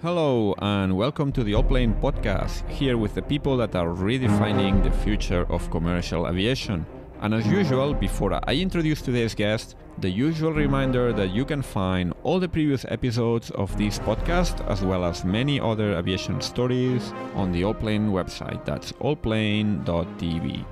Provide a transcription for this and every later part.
Hello and welcome to the Allplane Podcast, here with the people that are redefining the future of commercial aviation. And as usual, before I introduce today's guest, the usual reminder that you can find all the previous episodes of this podcast, as well as many other aviation stories, on the Allplane website. That's Allplane.tv,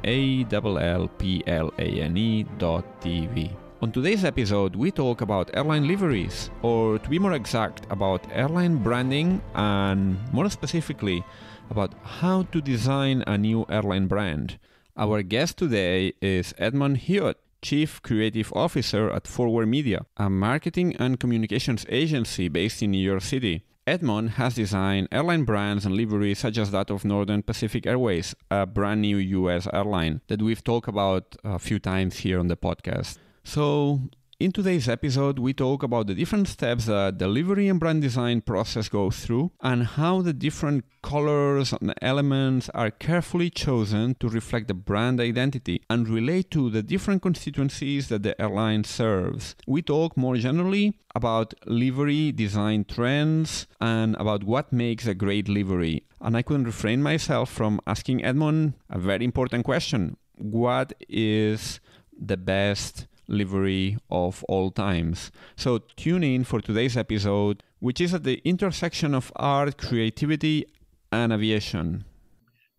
Allplane.tv. On today's episode, we talk about airline liveries, or to be more exact, about airline branding and more specifically, about how to design a new airline brand. Our guest today is Edmond Huot, Chief Creative Officer at Allforward Media, a marketing and communications agency based in New York City. Edmond has designed airline brands and liveries such as that of Northern Pacific Airways, a brand new US airline that we've talked about a few times here on the podcast. So, in today's episode, we talk about the different steps that the livery and brand design process goes through and how the different colors and elements are carefully chosen to reflect the brand identity and relate to the different constituencies that the airline serves. We talk more generally about livery design trends and about what makes a great livery. And I couldn't refrain myself from asking Edmond a very important question. What is the best livery of all times? So tune in for today's episode, which is at the intersection of art, creativity, and aviation.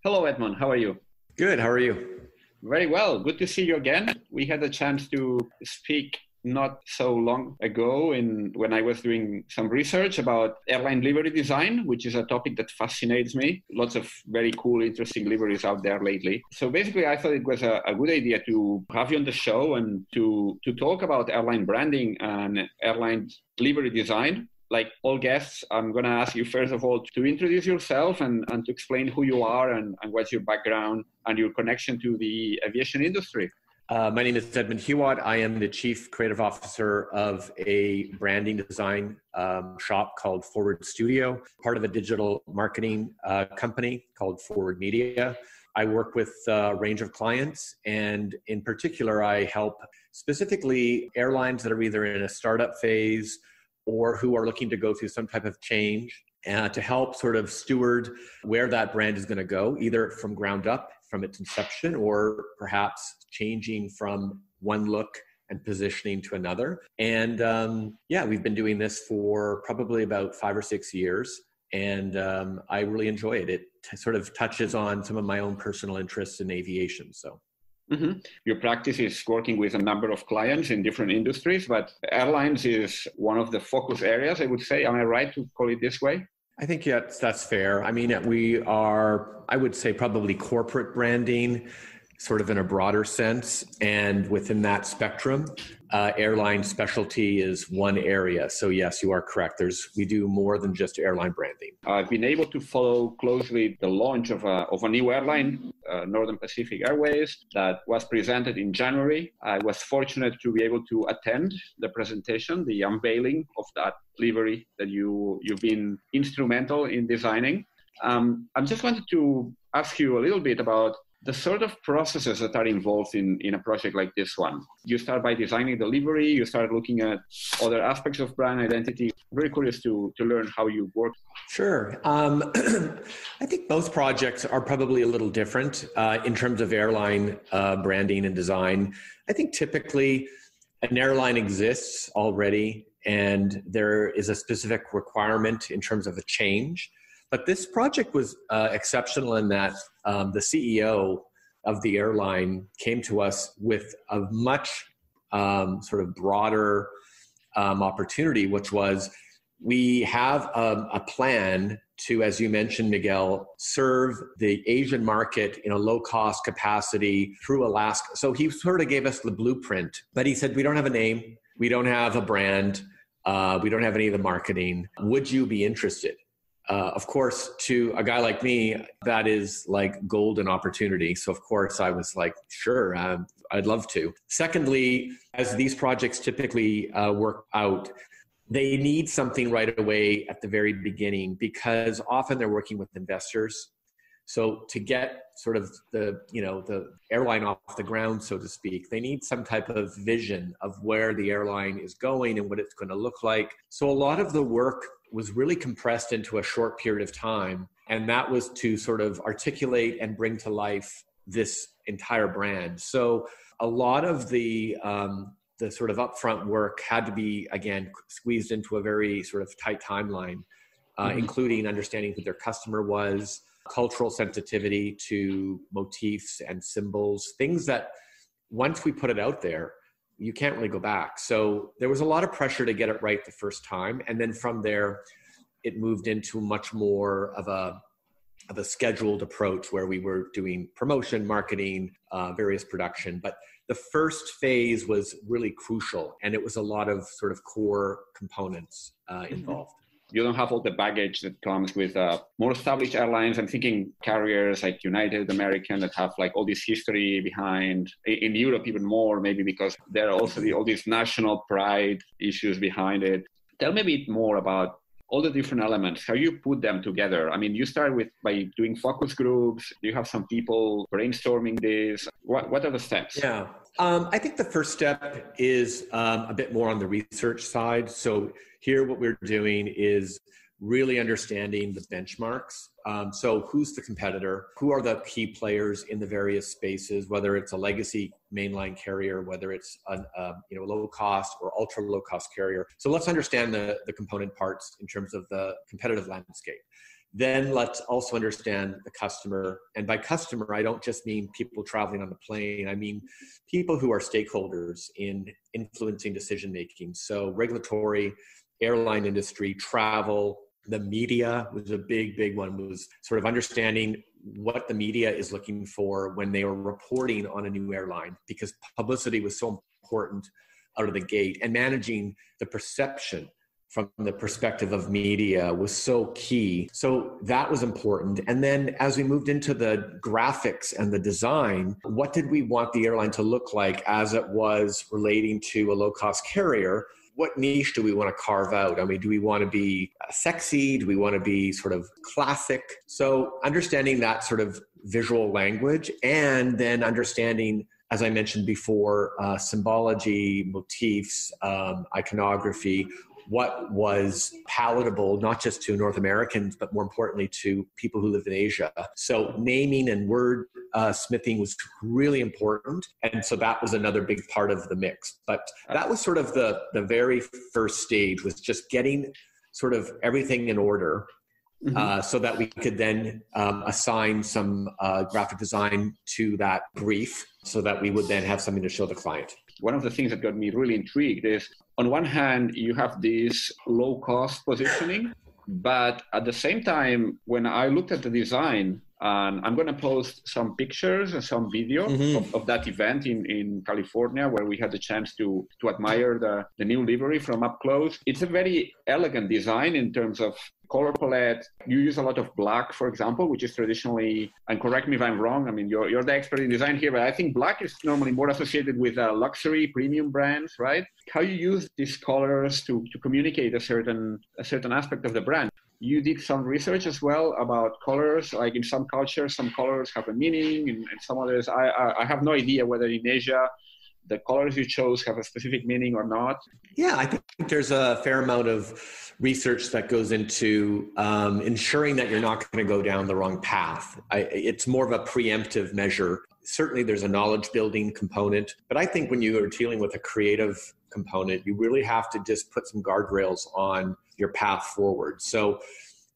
Hello, Edmond. How are you? Good. How are you? Very well. Good to see you again. We had a chance to speak not so long ago when I was doing some research about airline livery design, which is a topic that fascinates me. Lots of very cool, interesting liveries out there lately. So basically, I thought it was a good idea to have you on the show and to talk about airline branding and airline livery design. Like all guests, I'm going to ask you, first of all, to introduce yourself and to explain who you are and what's your background and your connection to the aviation industry. My name is Edmond Huot. I am the Chief Creative Officer of a branding design shop called Allforward Studio, part of a digital marketing company called Allforward Media. I work with a range of clients, and in particular, I help specifically airlines that are either in a startup phase or who are looking to go through some type of change to help sort of steward where that brand is going to go, either from ground up, from its inception, or perhaps changing from one look and positioning to another. And we've been doing this for probably about 5 or 6 years. And I really enjoy it. It sort of touches on some of my own personal interests in aviation. So. Mm-hmm. Your practice is working with a number of clients in different industries, but airlines is one of the focus areas, I would say. Am I right to call it this way? I think that's fair. I mean, we are, I would say, probably corporate branding, sort of in a broader sense. And within that spectrum, airline specialty is one area. So yes, you are correct. We do more than just airline branding. I've been able to follow closely the launch of a new airline, Northern Pacific Airways, that was presented in January. I was fortunate to be able to attend the presentation, the unveiling of that livery that you've been instrumental in designing. I just wanted to ask you a little bit about the sort of processes that are involved in a project like this one. You start by designing the livery, you start looking at other aspects of brand identity. Very curious to learn how you work. Sure. I think most projects are probably a little different in terms of airline branding and design. I think typically an airline exists already and there is a specific requirement in terms of a change. But this project was exceptional in that the CEO of the airline came to us with a much sort of broader opportunity, which was we have a plan to, as you mentioned, Miguel, serve the Asian market in a low-cost capacity through Alaska. So he sort of gave us the blueprint, but he said, we don't have a name, we don't have a brand, we don't have any of the marketing. Would you be interested? Of course, to a guy like me, that is like golden opportunity. So of course I was like, sure, I'd love to. Secondly, as these projects typically work out, they need something right away at the very beginning because often they're working with investors. So to get sort of the airline off the ground, so to speak, they need some type of vision of where the airline is going and what it's going to look like. So a lot of the work was really compressed into a short period of time. And that was to sort of articulate and bring to life this entire brand. So a lot of the sort of upfront work had to be, again, squeezed into a very sort of tight timeline, including understanding who their customer was, cultural sensitivity to motifs and symbols, things that once we put it out there, you can't really go back. So there was a lot of pressure to get it right the first time. And then from there, it moved into much more of a scheduled approach where we were doing promotion, marketing, various production. But the first phase was really crucial, and it was a lot of sort of core components involved. You don't have all the baggage that comes with more established airlines. I'm thinking carriers like United, American, that have like all this history behind, in Europe even more, maybe because there are also all these national pride issues behind it. Tell me a bit more about all the different elements, how you put them together. I mean, you start by doing focus groups. You have some people brainstorming this. What are the steps? Yeah, I think the first step is a bit more on the research side. So here what we're doing is really understanding the benchmarks. So who's the competitor? Who are the key players in the various spaces, whether it's a legacy mainline carrier, whether it's a low cost or ultra low cost carrier. So let's understand the component parts in terms of the competitive landscape. Then let's also understand the customer. And by customer, I don't just mean people traveling on the plane. I mean people who are stakeholders in influencing decision-making. So regulatory, airline industry, travel, the media was a big one, was sort of understanding what the media is looking for when they are reporting on a new airline, because publicity was so important out of the gate, and managing the perception from the perspective of media was so key. So that was important. And then as we moved into the graphics and the design, what did we want the airline to look like as it was relating to a low-cost carrier? What niche do we want to carve out? I mean, do we want to be sexy? Do we want to be sort of classic? So understanding that sort of visual language, and then understanding, as I mentioned before, symbology, motifs, iconography, what was palatable, not just to North Americans, but more importantly to people who live in Asia. So naming and word smithing was really important. And so that was another big part of the mix. But that was sort of the very first stage, was just getting sort of everything in order, so that we could then assign some graphic design to that brief, so that we would then have something to show the client. One of the things that got me really intrigued is, on one hand, you have this low-cost positioning, but at the same time, when I looked at the design, and I'm going to post some pictures and some video of that event in California, where we had the chance to admire the new livery from up close. It's a very elegant design in terms of color palette. You use a lot of black, for example, which is traditionally, and correct me if I'm wrong, I mean, you're the expert in design here, but I think black is normally more associated with luxury premium brands, right? How you use these colors to communicate a certain aspect of the brand. You did some research as well about colors, like in some cultures, some colors have a meaning, and some others, I have no idea whether in Asia, the colors you chose have a specific meaning or not. Yeah, I think there's a fair amount of research that goes into ensuring that you're not going to go down the wrong path. It's more of a preemptive measure. Certainly there's a knowledge building component, but I think when you are dealing with a creative component, you really have to just put some guardrails on your path forward. So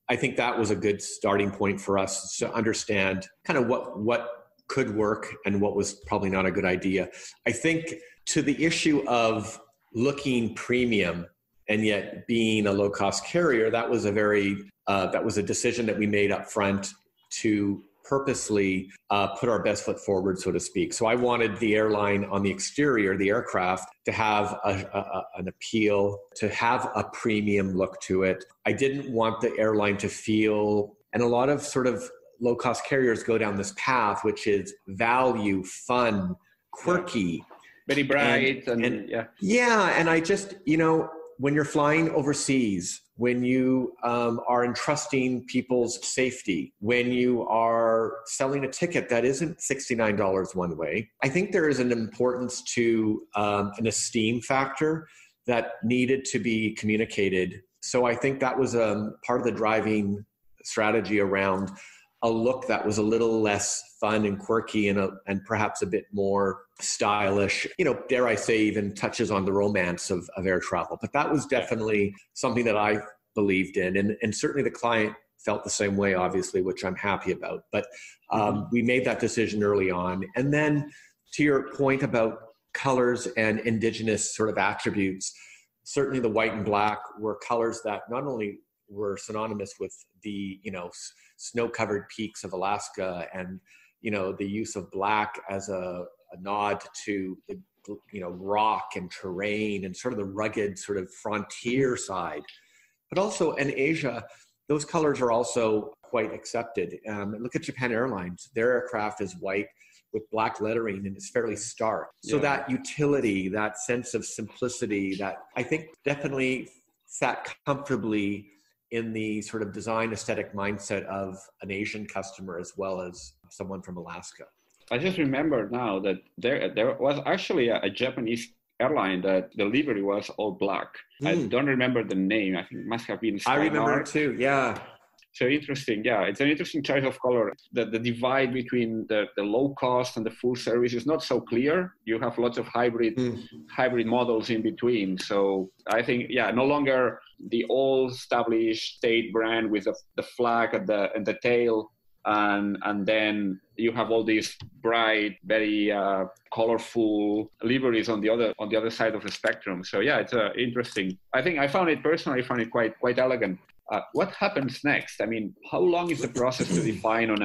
I think that was a good starting point for us to understand kind of what could work and what was probably not a good idea. I think to the issue of looking premium and yet being a low-cost carrier, that was a decision that we made up front to purposely put our best foot forward, so to speak. So I wanted the airline on the exterior, the aircraft, to have an appeal, to have a premium look to it. I didn't want the airline to feel, and a lot of sort of low-cost carriers go down this path, which is value, fun, quirky. Very bright. And I just, when you're flying overseas, when you are entrusting people's safety, when you are selling a ticket that isn't $69 one way, I think there is an importance to an esteem factor that needed to be communicated So I think that was part of the driving strategy around a look that was a little less fun and quirky and perhaps a bit more stylish, dare I say, even touches on the romance of air travel. But that was definitely something that I believed in. And certainly the client felt the same way, obviously, which I'm happy about. But we made that decision early on. And then to your point about colors and indigenous sort of attributes, certainly the white and black were colors that not only were synonymous with the, snow-covered peaks of Alaska and, the use of black as a nod to the, rock and terrain and sort of the rugged sort of frontier side. But also in Asia, those colors are also quite accepted. Look at Japan Airlines. Their aircraft is white with black lettering and it's fairly stark. So that utility, that sense of simplicity, that I think definitely sat comfortably in the sort of design aesthetic mindset of an Asian customer as well as someone from Alaska. I just remember now that there was actually a Japanese airline that the livery was all black. I don't remember the name. I think it must have been Skylar. I remember it too, yeah. So interesting, yeah. It's an interesting choice of color. The divide between the low cost and the full service is not so clear. You have lots of hybrid models in between. So I think, no longer the old established state brand with the flag and the tail, and then you have all these bright, very colorful liveries on the other side of the spectrum. So it's interesting. I think I found it quite elegant. What happens next? I mean, how long is the process to define on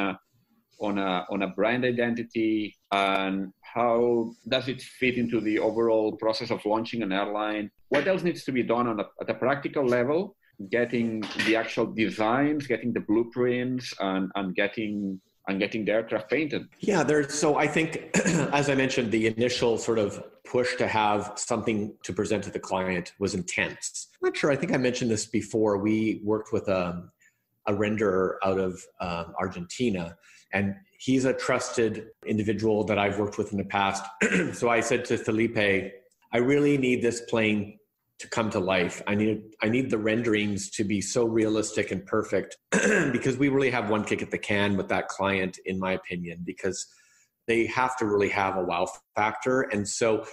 a brand identity, and how does it fit into the overall process of launching an airline? What else needs to be done at a practical level? Getting the actual designs, getting the blueprints, and getting the aircraft painted. So I think, as I mentioned, the initial sort of push to have something to present to the client was intense. I'm not sure, I think I mentioned this before. We worked with a renderer out of Argentina, and he's a trusted individual that I've worked with in the past. So I said to Felipe, I really need this plane to come to life. I need the renderings to be so realistic and perfect because we really have one kick at the can with that client, in my opinion, because they have to really have a wow factor. And so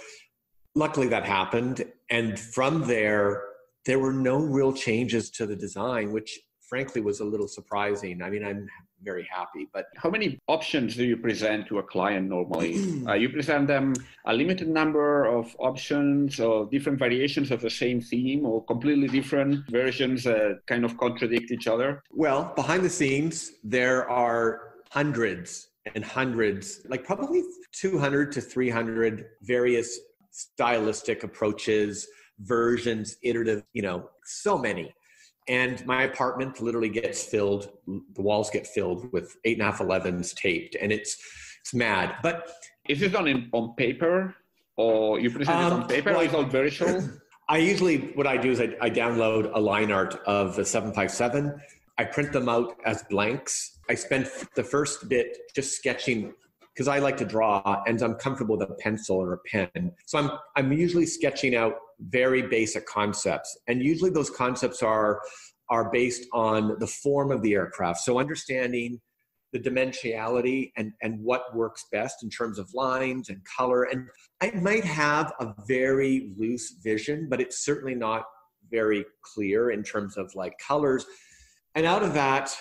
luckily that happened. And from there were no real changes to the design, which frankly was a little surprising. I mean, I'm very happy, but how many options do you present to a client normally? You present them a limited number of options or different variations of the same theme, or completely different versions that kind of contradict each other? Well, behind the scenes, there are hundreds and hundreds, like probably 200 to 300 various stylistic approaches, versions, iterative, so many. And my apartment literally gets filled, the walls get filled with 8.5/11s taped, and it's mad. But is this done on paper, or you present it on paper, or is it all virtual? What I do is I download a line art of the 757. I print them out as blanks. I spend the first bit just sketching, because I like to draw and I'm comfortable with a pencil or a pen. So I'm usually sketching out very basic concepts. And usually those concepts are based on the form of the aircraft. So understanding the dimensionality and what works best in terms of lines and color. And I might have a very loose vision, but it's certainly not very clear in terms of like colors. And out of that,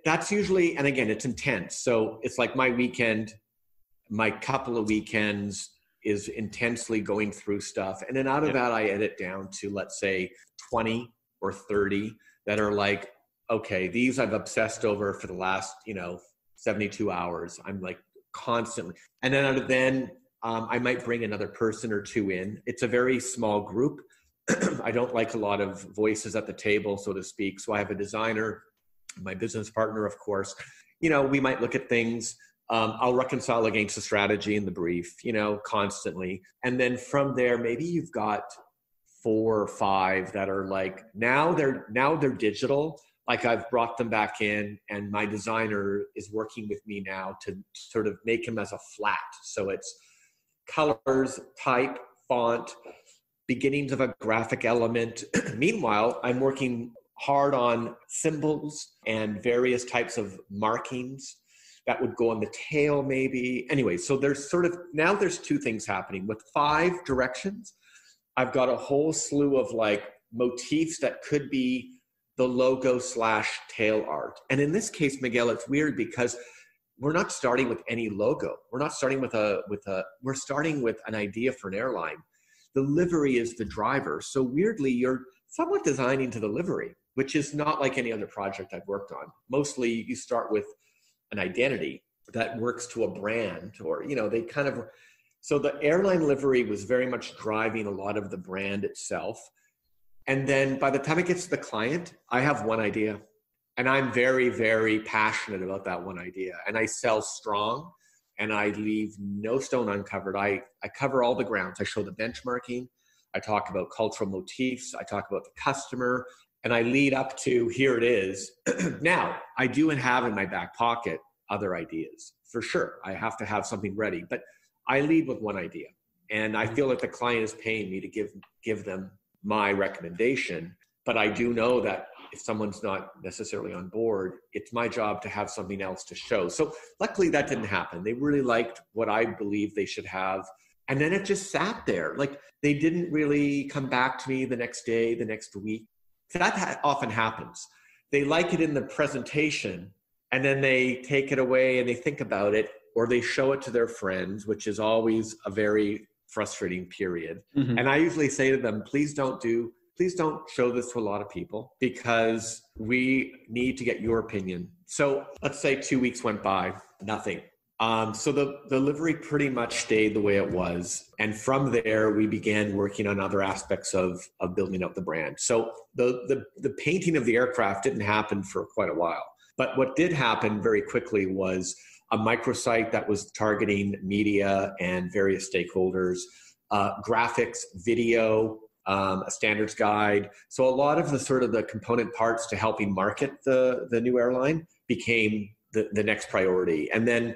that's usually, and again, it's intense. So it's like my couple of weekends is intensely going through stuff. And then out of that, I edit down to, let's say, 20 or 30 that are like, okay, these I've obsessed over for the last, 72 hours. I'm like constantly. And then out of I might bring another person or two in. It's a very small group. I don't like a lot of voices at the table, so to speak. So I have a designer, my business partner, of course. We might look at things. I'll reconcile against the strategy in the brief, constantly. And then from there, maybe you've got 4 or 5 that are like, now they're digital. Like I've brought them back in, and my designer is working with me now to sort of make him as a flat. So it's colors, type, font, beginnings of a graphic element. Meanwhile, I'm working hard on symbols and various types of markings that would go on the tail maybe. Anyway, so there's now there's two things happening. With 5 directions, I've got a whole slew of like motifs that could be the logo / tail art. And in this case, Miguel, it's weird because we're not starting with any logo. We're not starting we're starting with an idea for an airline. The livery is the driver. So weirdly, you're somewhat designing to the livery, which is not like any other project I've worked on. Mostly you start with an identity that works to a brand, or, so the airline livery was very much driving a lot of the brand itself. And then by the time it gets to the client, I have one idea, and I'm very, very passionate about that one idea. And I sell strong, and I leave no stone uncovered. I cover all the grounds. I show the benchmarking. I talk about cultural motifs. I talk about the customer, and I lead up to, here it is. Now, I do have in my back pocket other ideas, for sure. I have to have something ready, but I lead with one idea. And I feel like the client is paying me to give them my recommendation. But I do know that if someone's not necessarily on board, it's my job to have something else to show. So luckily that didn't happen. They really liked what I believe they should have. And then it just sat there. Like, they didn't really come back to me the next day, the next week. That often happens. They like it in the presentation, and then they take it away and they think about it, or they show it to their friends, which is always a very frustrating period. Mm-hmm. And I usually say to them, please don't show this to a lot of people, because we need to get your opinion. So let's say 2 weeks went by, nothing. So the livery pretty much stayed the way it was. And from there, we began working on other aspects of building up the brand. So the painting of the aircraft didn't happen for quite a while. But what did happen very quickly was a microsite that was targeting media and various stakeholders, graphics, video, a standards guide. So a lot of the component parts to helping market the new airline became the next priority. And then,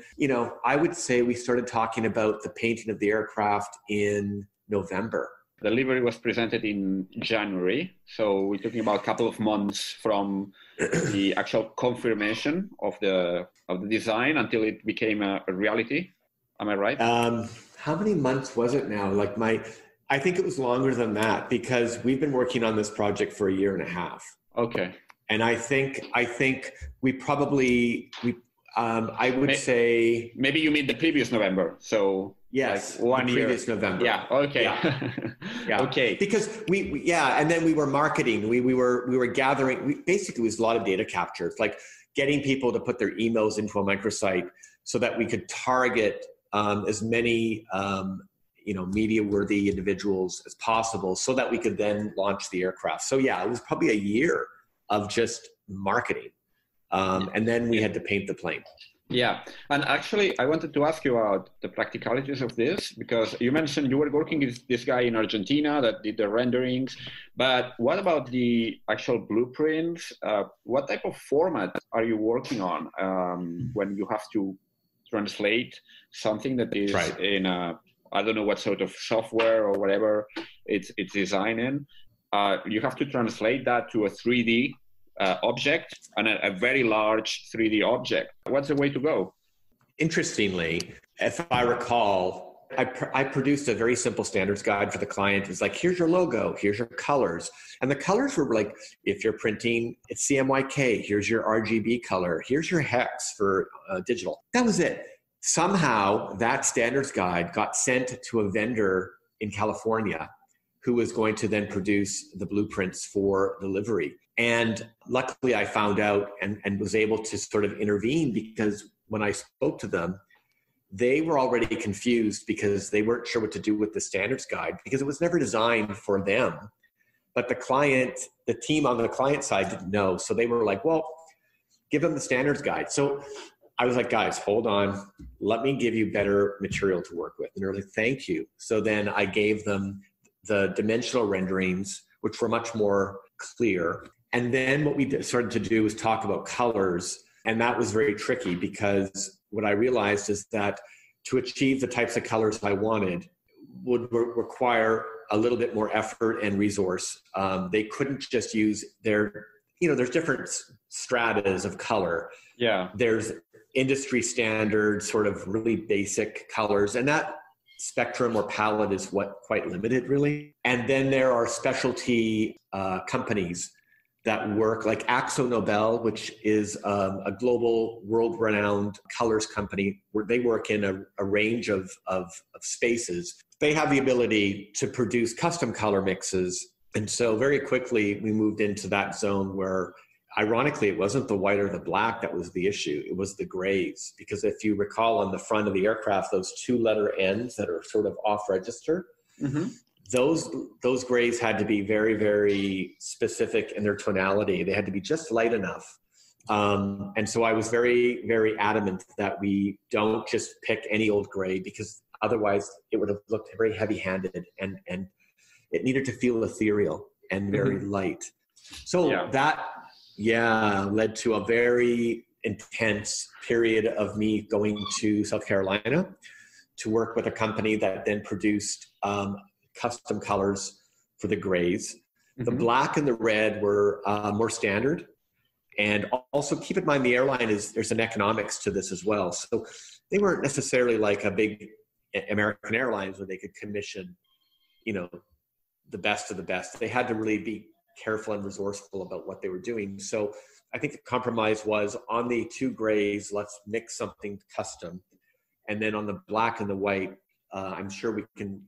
I would say we started talking about the painting of the aircraft in November. The livery was presented in January. So we're talking about a couple of months from the actual confirmation of the design until it became a reality. Am I right? How many months was it now? I think it was longer than that, because we've been working on this project for 1.5 years. Okay. And I think we probably, I would say... Maybe you mean the previous November. So yes, like 1 year. Previous November. Yeah, okay. Yeah. Okay. Because and then we were marketing. We were gathering, basically it was a lot of data capture. It's like getting people to put their emails into a microsite so that we could target as many media-worthy individuals as possible, so that we could then launch the aircraft. So yeah, it was probably 1 year of just marketing. And then we had to paint the plane. Yeah. And actually, I wanted to ask you about the practicalities of this, because you mentioned you were working with this guy in Argentina that did the renderings. But what about the actual blueprints? What type of format are you working on when you have to translate something that is in I don't know what sort of software or whatever it's designed in? You have to translate that to a 3D object, and a very large 3D object. What's the way to go? Interestingly, if I recall, I produced a very simple standards guide for the client. It's like, here's your logo, here's your colors. And the colors were like, if you're printing, it's CMYK, here's your RGB color, here's your hex for digital. That was it. Somehow that standards guide got sent to a vendor in California who was going to then produce the blueprints for the livery. And luckily I found out and was able to sort of intervene, because when I spoke to them, they were already confused because they weren't sure what to do with the standards guide, because it was never designed for them. But the team on the client side didn't know. So they were like, well, give them the standards guide. So I was like, guys, hold on. Let me give you better material to work with. And they're like, thank you. So then I gave them the dimensional renderings, which were much more clear. And then what we started to do was talk about colors. And that was very tricky, because what I realized is that to achieve the types of colors I wanted would require a little bit more effort and resource. They couldn't just use there's different stratas of color. Yeah. There's industry standard sort of really basic colors, and that spectrum or palette is quite limited really. And then there are specialty companies that work, like Akzo Nobel, which is a global world-renowned colors company, where they work in a range of spaces. They have the ability to produce custom color mixes. And so very quickly we moved into that zone where, ironically, it wasn't the white or the black that was the issue. It was the grays. Because if you recall on the front of the aircraft, those 2 letter ends that are sort of off register, those grays had to be very, very specific in their tonality. They had to be just light enough. And so I was very, very adamant that we don't just pick any old gray, because otherwise it would have looked very heavy-handed, and it needed to feel ethereal and very light. So that led to a very intense period of me going to South Carolina to work with a company that then produced custom colors for the grays. The black and the red were more standard. And also keep in mind, the airline there's an economics to this as well. So they weren't necessarily like a big American Airlines where they could commission, the best of the best. They had to really be careful and resourceful about what they were doing. So I think the compromise was, on the 2 grays, let's mix something custom. And then on the black and the white, I'm sure within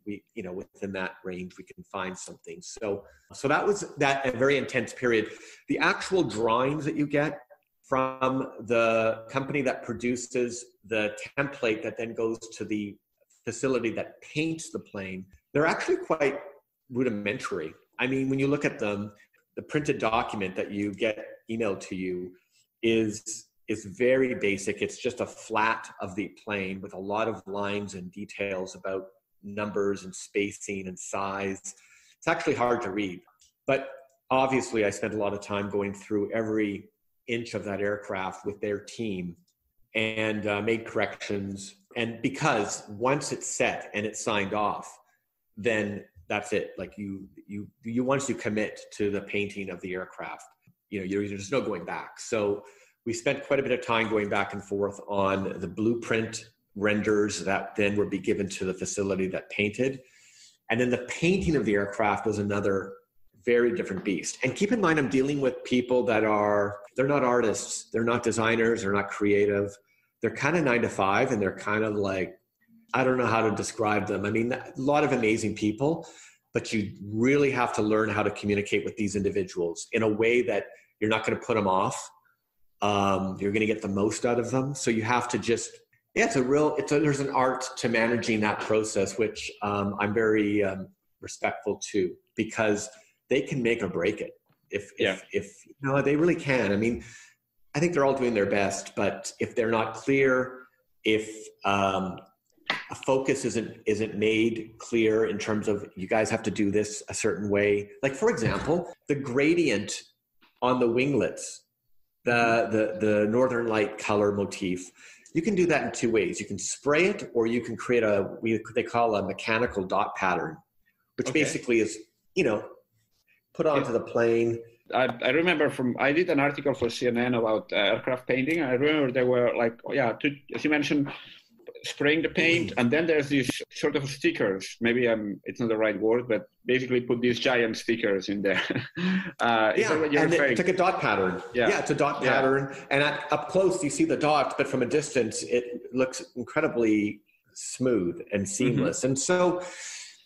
that range, we can find something. So that was a very intense period. The actual drawings that you get from the company that produces the template that then goes to the facility that paints the plane, they're actually quite rudimentary. I mean, when you look at them, the printed document that you get emailed to you is very basic. It's just a flat of the plane with a lot of lines and details about numbers and spacing and size. It's actually hard to read. But obviously, I spent a lot of time going through every inch of that aircraft with their team and made corrections. And because once it's set and it's signed off, then that's it. Like you once you commit to the painting of the aircraft, there's no going back. So we spent quite a bit of time going back and forth on the blueprint renders that then would be given to the facility that painted. And then the painting of the aircraft was another very different beast. And keep in mind, I'm dealing with people they're not artists, they're not designers, they're not creative. They're kind of 9 to 5, and they're kind of like, I don't know how to describe them. I mean, a lot of amazing people, but you really have to learn how to communicate with these individuals in a way that you're not going to put them off. You're going to get the most out of them. So you have to just, there's an art to managing that process, which I'm very respectful to, because they can make or break it. If they really can. I mean, I think they're all doing their best, but if they're not clear, if a focus isn't made clear in terms of, you guys have to do this a certain way. Like, for example, the gradient on the winglets, the Northern Light color motif, you can do that in 2 ways. You can spray it, or you can create they call a mechanical dot pattern, which basically is, put onto the plane. I remember I did an article for CNN about aircraft painting. I remember there were as you mentioned, spraying the paint, and then there's these sort of stickers. Maybe it's not the right word, but basically put these giant stickers in there. It's like a dot pattern. Yeah, it's a dot pattern. And up close, you see the dot, but from a distance, it looks incredibly smooth and seamless. And so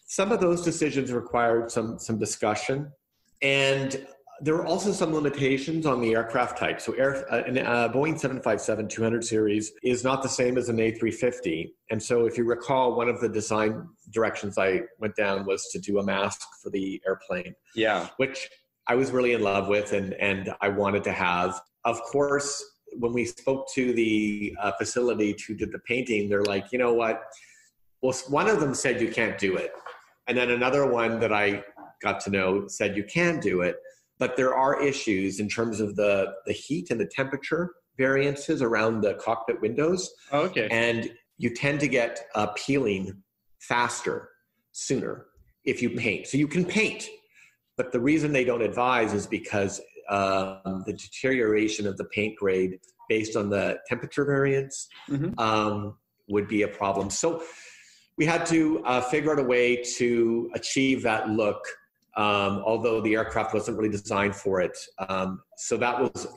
some of those decisions required some discussion. And there were also some limitations on the aircraft type. So a Boeing 757-200 series is not the same as an A350. And so if you recall, one of the design directions I went down was to do a mask for the airplane. Yeah. Which I was really in love with and I wanted to have. Of course, when we spoke to the facility who did the painting, they're like, you know what? Well, one of them said you can't do it. And then another one that I got to know said you can do it. But there are issues in terms of the heat and the temperature variances around the cockpit windows. Oh, okay. And you tend to get peeling faster, sooner. if you paint. So you can paint, but the reason they don't advise is because the deterioration of the paint grade based on the temperature variance would be a problem. So we had to figure out a way to achieve that look, although the aircraft wasn't really designed for it. So that was,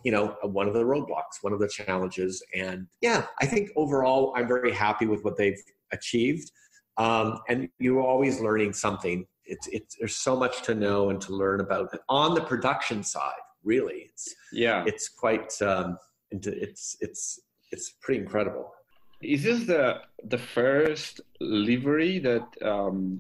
one of the roadblocks, one of the challenges. And yeah, I think overall, I'm very happy with what they've achieved. And you're always learning something. There's so much to know and to learn about it. On the production side, really, it's quite, it's pretty incredible. Is this the first livery that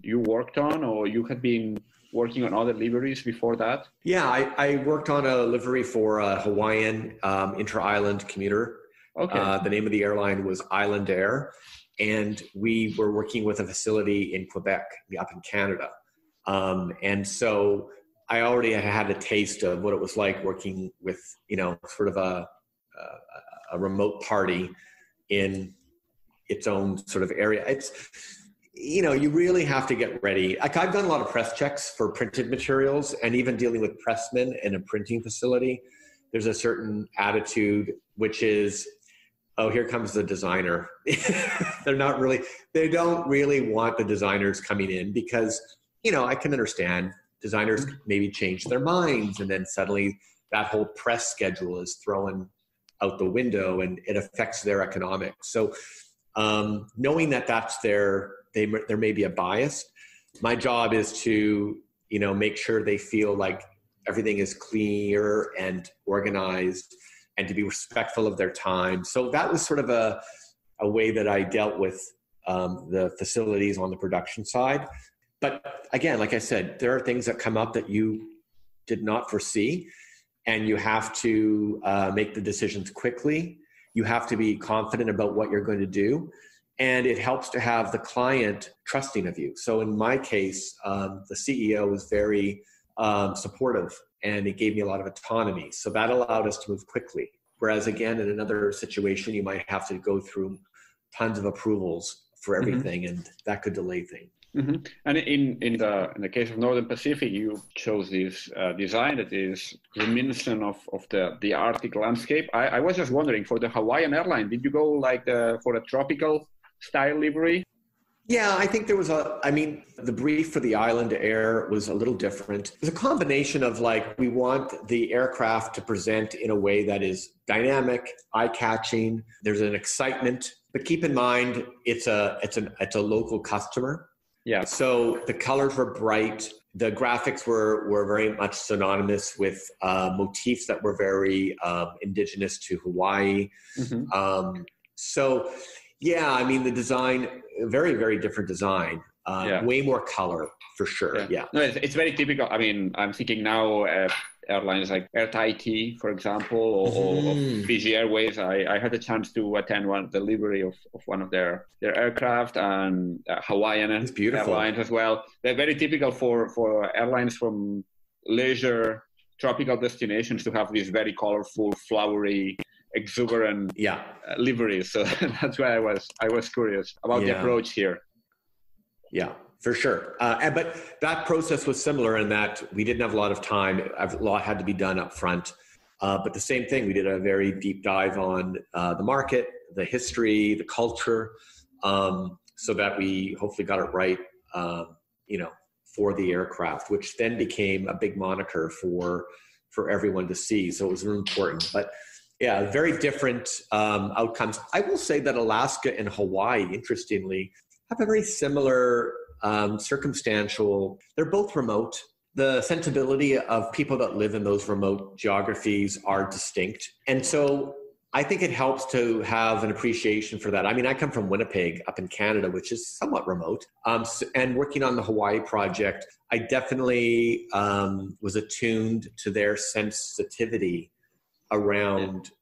you worked on, or you had been working on other liveries before that? Yeah, I worked on a livery for a Hawaiian inter-island commuter. Okay. The name of the airline was Island Air, and we were working with a facility in Quebec, up in Canada. And so I already had a taste of what it was like working with, sort of a remote party in its own sort of area. It's, you really have to get ready. Like, I've done a lot of press checks for printed materials, and even dealing with pressmen in a printing facility, there's a certain attitude, which is, oh, here comes the designer. They don't really want the designers coming in because, I can understand designers maybe change their minds, and then suddenly that whole press schedule is thrown out the window and it affects their economics. So knowing that that's there may be a bias. My job is to, make sure they feel like everything is clear and organized, and to be respectful of their time. So that was sort of a way that I dealt with the facilities on the production side. But again, like I said, there are things that come up that you did not foresee, and you have to make the decisions quickly. You have to be confident about what you're going to do. And it helps to have the client trusting of you. So in my case, the CEO was very supportive, and it gave me a lot of autonomy. So that allowed us to move quickly. Whereas again, in another situation, you might have to go through tons of approvals for everything, and that could delay things. Mm-hmm. And in the case of Northern Pacific, you chose this design that is reminiscent of the Arctic landscape. I was just wondering, for the Hawaiian airline, did you go for a tropical style livery? Yeah, I think there was the brief for the Island Air was a little different. It was a combination of we want the aircraft to present in a way that is dynamic, eye-catching. There's an excitement, but keep in mind, it's a local customer. Yeah. So the colors were bright. The graphics were very much synonymous with motifs that were very indigenous to Hawaii. Mm-hmm. So, yeah, the design, very, very different design. Way more color, for sure. Yeah. No, it's very typical. I'm thinking now airlines like Air Tahiti, for example, or Fiji Airways. I had the chance to attend the livery of one of their aircraft, and Hawaiian Airlines as well. They're very typical for airlines from leisure tropical destinations to have these very colorful, flowery, exuberant liveries. So that's why I was curious about the approach here. Yeah, for sure. But that process was similar in that we didn't have a lot of time. A lot had to be done up front. But the same thing, we did a very deep dive on the market, the history, the culture, so that we hopefully got it right, for the aircraft, which then became a big moniker for everyone to see. So it was really important. But yeah, very different outcomes. I will say that Alaska and Hawaii, interestingly, have a very similar circumstantial. They're both remote. The sensibility of people that live in those remote geographies are distinct. And so I think it helps to have an appreciation for that. I come from Winnipeg up in Canada, which is somewhat remote. And working on the Hawaii project, I definitely was attuned to their sensitivity around,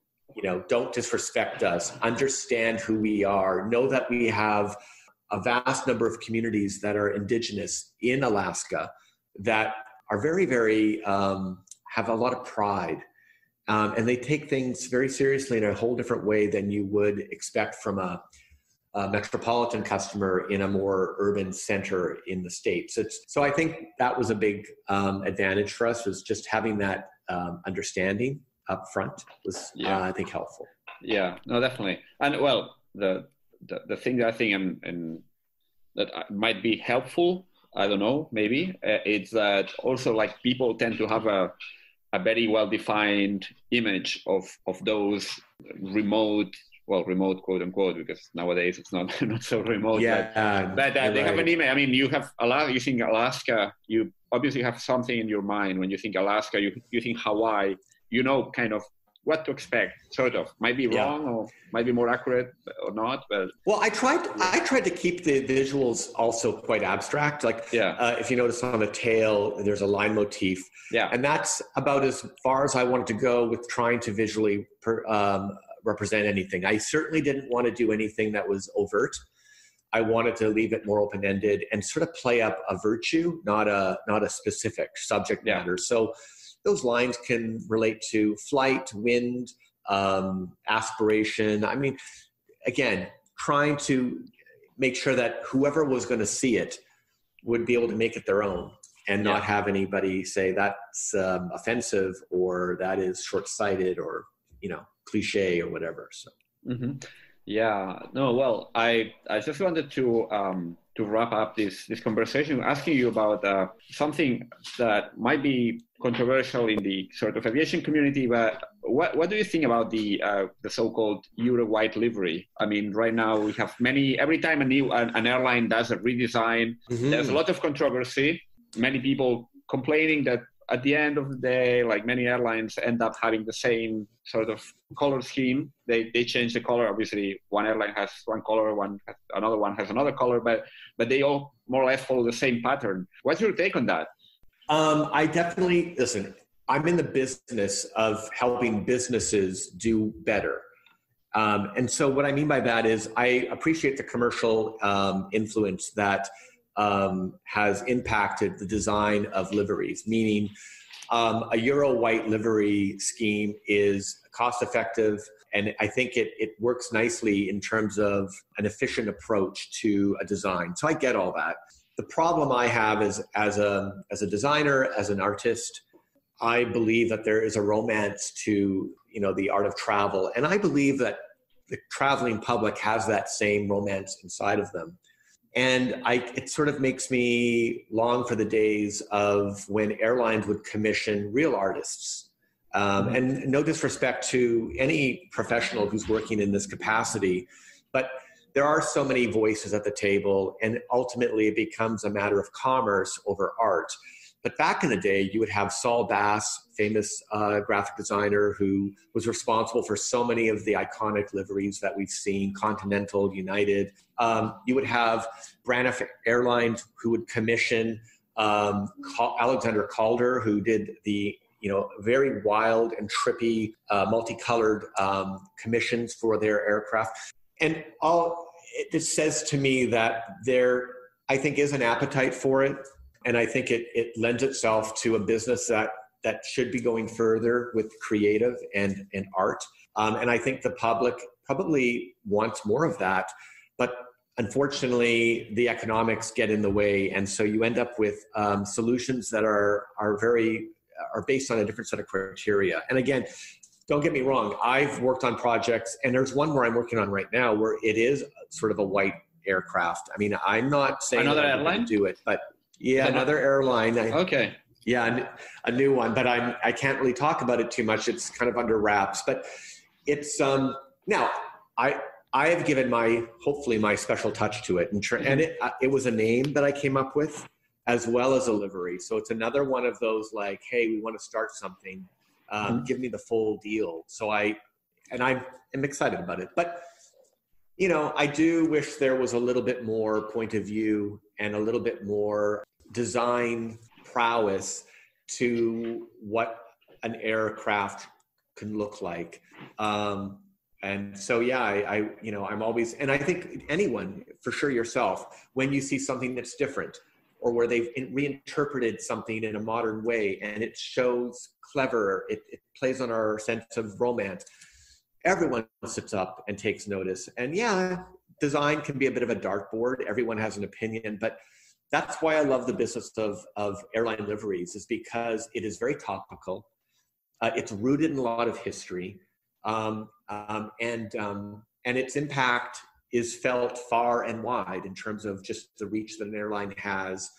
don't disrespect us, understand who we are, know that we have a vast number of communities that are indigenous in Alaska that are very, very, have a lot of pride. And they take things very seriously in a whole different way than you would expect from a metropolitan customer in a more urban center in the States. So I think that was a big advantage for us, was just having that understanding up front was, I think, helpful. Yeah, no, definitely. And well, the thing that I think and that might be helpful, I don't know, maybe, it's that also like people tend to have a very well-defined image of those remote quote unquote, because nowadays it's not so remote. Yeah, but they have an image. I mean, you think Alaska, you obviously have something in your mind. When you think Alaska, you think Hawaii, you know kind of what to expect, sort of. Might be wrong or might be more accurate or not, but... Well, I tried to keep the visuals also quite abstract. Like, if you notice on the tail, there's a line motif. Yeah. And that's about as far as I wanted to go with trying to visually represent anything. I certainly didn't want to do anything that was overt. I wanted to leave it more open-ended and sort of play up a virtue, not a specific subject matter. So those lines can relate to flight, wind, aspiration. I mean, again, trying to make sure that whoever was going to see it would be able to make it their own and not have anybody say that's offensive or that is short-sighted or, cliche or whatever. So. Mm-hmm. Yeah, no, well, I just wanted to wrap up this conversation asking you about something that might be controversial in the sort of aviation community, but what do you think about the so-called Euro white livery? I mean, right now we have every time an airline does a redesign, there's a lot of controversy, many people complaining that at the end of the day, like many airlines end up having the same sort of color scheme. They change the color. Obviously, one airline has one color, another one has another color, but they all more or less follow the same pattern. What's your take on that? I definitely, listen, I'm in the business of helping businesses do better. And so what I mean by that is I appreciate the commercial influence that has impacted the design of liveries, meaning a Euro white livery scheme is cost effective, and I think it works nicely in terms of an efficient approach to a design. So I get all that. The problem I have is as a designer, as an artist, I believe that there is a romance to the art of travel, and I believe that the traveling public has that same romance inside of them. And it sort of makes me long for the days of when airlines would commission real artists. And no disrespect to any professional who's working in this capacity, but there are so many voices at the table, and ultimately it becomes a matter of commerce over art. But back in the day, you would have Saul Bass, famous graphic designer who was responsible for so many of the iconic liveries that we've seen, Continental, United. You would have Braniff Airlines who would commission Alexander Calder, who did the very wild and trippy, multicolored commissions for their aircraft. And it says to me that there, I think, is an appetite for it. And I think it lends itself to a business that should be going further with creative and art. And I think the public probably wants more of that. But unfortunately, the economics get in the way. And so you end up with solutions that are based on a different set of criteria. And again, don't get me wrong, I've worked on projects, and there's one where I'm working on right now where it is sort of a white aircraft. I mean, I'm not saying another that airline I'm do it, but another airline. Okay. Yeah, a new one, but I can't really talk about it too much. It's kind of under wraps, but it's now I have given hopefully my special touch to it, and it was a name that I came up with as well as a livery. So it's another one of those like, hey, we want to start something. Give me the full deal. So I'm excited about it, but I do wish there was a little bit more point of view and a little bit more design prowess to what an aircraft can look like. And so, I'm always, and I think anyone, for sure yourself, when you see something that's different or where they've reinterpreted something in a modern way and it shows clever, it plays on our sense of romance, everyone sits up and takes notice. And design can be a bit of a dartboard. Everyone has an opinion, but that's why I love the business of airline liveries, is because it is very topical. It's rooted in a lot of history, and its impact is felt far and wide in terms of just the reach that an airline has,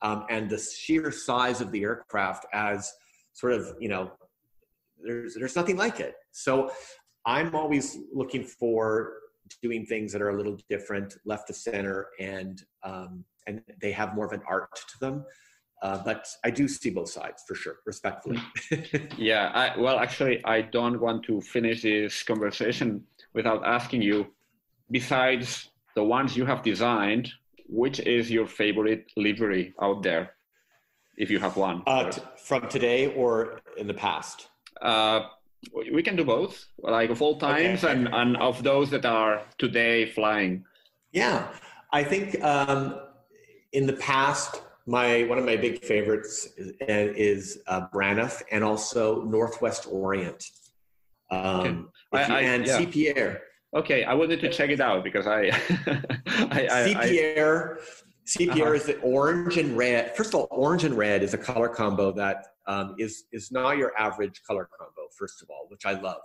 and the sheer size of the aircraft as sort of, there's nothing like it. So I'm always looking for doing things that are a little different, left of center, and they have more of an art to them. But I do see both sides, for sure, respectfully. Yeah, actually, I don't want to finish this conversation without asking you, besides the ones you have designed, which is your favorite livery out there, if you have one? From today or in the past? We can do both, like of all times, okay. and of those that are today flying. Yeah, I think in the past, one of my big favorites is Braniff, and also Northwest Orient, and CP Air. Okay, I will need to check it out because CP Air is the orange and red. First of all, orange and red is a color combo that is not your average color combo, first of all, which I love.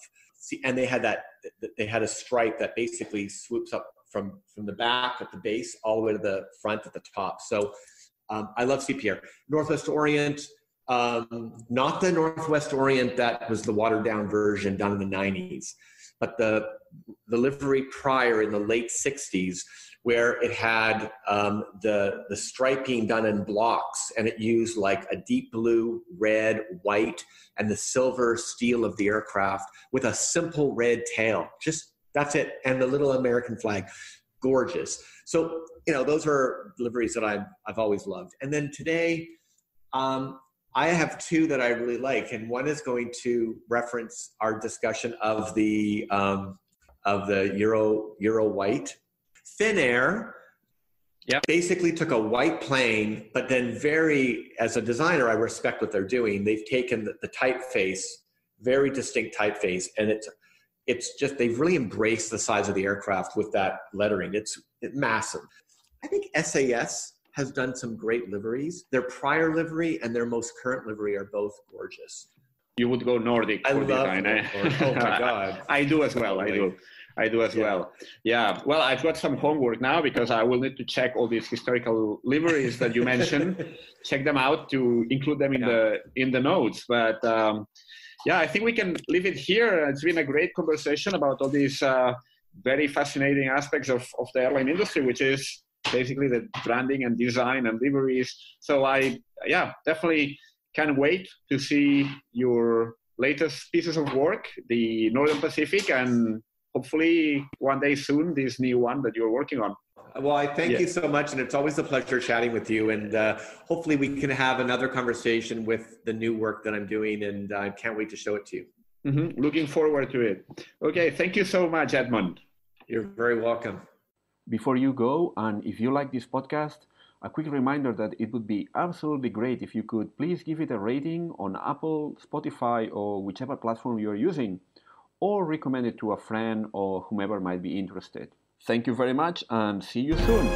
And they had a stripe that basically swoops up from the back at the base all the way to the front at the top. So I love CP Air. Northwest Orient, not the Northwest Orient that was the watered down version done in the 90s, but the livery prior in the late 60s, where it had the striping done in blocks, and it used like a deep blue, red, white, and the silver steel of the aircraft with a simple red tail. Just, that's it. And the little American flag. Gorgeous. So, those are liveries that I've always loved. And then today, I have two that I really like, and one is going to reference our discussion of the Euro white. Finnair basically took a white plane, but then as a designer, I respect what they're doing. They've taken the typeface, very distinct typeface, and it's just, they've really embraced the size of the aircraft with that lettering. It's massive. I think SAS has done some great liveries. Their prior livery and their most current livery are both gorgeous. You would go Nordic for design. Oh my God. I do as well. I do as well. Yeah. Well, I've got some homework now because I will need to check all these historical liveries that you mentioned, check them out to include them in the notes. But I think we can leave it here. It's been a great conversation about all these very fascinating aspects of the airline industry, which is basically the branding and design and liveries. So I definitely can't wait to see your latest pieces of work, the Northern Pacific, and hopefully one day soon, this new one that you're working on. Well, I thank you so much, and it's always a pleasure chatting with you, and hopefully we can have another conversation with the new work that I'm doing, and I can't wait to show it to you. Mm-hmm. Looking forward to it. Okay, thank you so much, Edmond. You're very welcome. Before you go, and if you like this podcast, a quick reminder that it would be absolutely great if you could please give it a rating on Apple, Spotify, or whichever platform you're using, or recommend it to a friend or whomever might be interested. Thank you very much, and see you soon.